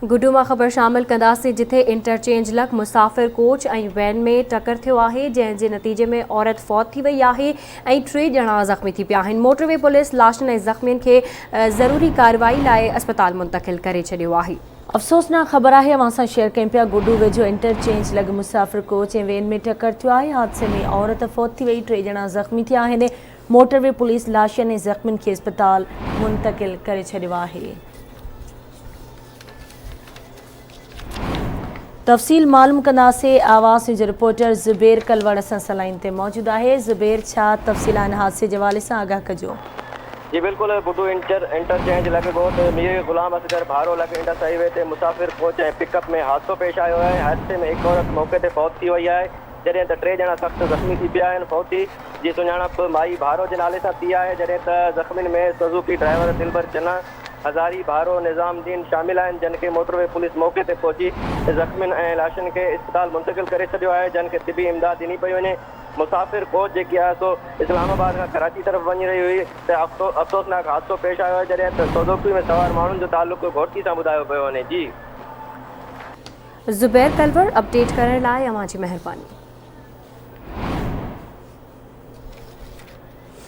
गुडू मां ख़बर शामिल कंदासीं, जिथे इंटरचेंज लग मुसाफ़िर कोच ऐं वैन में टक्कर थियो आहे, जंहिंजे नतीजे में औरत फौत थी वई आहे ऐं 3 ॼणा ज़ख़्मी थी पिया आहिनि। मोटरवे पुलिस लाशनि ऐं ज़ख़्मियुनि खे ज़रूरी कार्रवाई लाइ अस्पताल मुंतक़िल करे छॾियो आहे। अफ़सोसनाक ख़बर आहे, अवां सां शेयर कयूं पिया। गुडू वेझो इंटरचेंज लग मुसाफ़िर कोच ऐं वैन में टक्कर थियो आहे। हादसे में औरत फौत थी वई, 3 ॼणा ज़ख़्मी थिया आहिनि। मोटरवे पुलिस लाशनि ऐं ज़ख़्मियुनि खे अस्पताल मुंतक़िल करे छॾियो आहे। तफ़सील मालूम कंदासीं। आवाज़ न्यूज़ रिपोर्टर ज़ुबैर कलवड़ असां सां लाइन ते मौजूद आहे। ज़ुबैर, छा तफ़सील आहिनि हादसे जे हवाले सां, आगाह कजो। जी बिल्कुल, गुडू इंटरचेंज लग ॻोठ मीर गुलाम असगर भारो लग इंडस हाईवे ते मुसाफ़िर कोच ऐं पिकअप में हादसो पेश आयो है। हादसे में हिकु औरत मौके ते फौत थी वई है, जॾहिं त 3 ॼणा सख़्त ज़ख़्मी थी पिया आहिनि। फौती जी सुञाणप माई भारो जे नाले सां थी आहे, जॾहिं त ज़ख़्मियुनि में सुज़ुकी ड्राइवर दिलबर चन्ना, हज़ारी भारो निज़ामुद्दीन शामिल आहिनि, जिन खे मोटरवे पुलिस मौके ते पहुची ज़ख़्मियुनि ऐं लाशनि खे अस्पताल मुंतक़िल करे छॾियो आहे, जिन खे तिबी इमदाद ॾिनी पई वञे। मुसाफ़िर कोच जेकी आहे सो इस्लामाबाद खां कराची तरफ़ वञी रही हुई त अफ़सोसनाक हादसो पेश आयो आहे, जॾहिं त सोज़ुकी में सवार माण्हुनि जो ताल्लुक़ घोटकी सां ॿुधायो पियो वञे। जी ज़ुबैर कलवर, अपडेट करण लाइ अवां जी महिरबानी।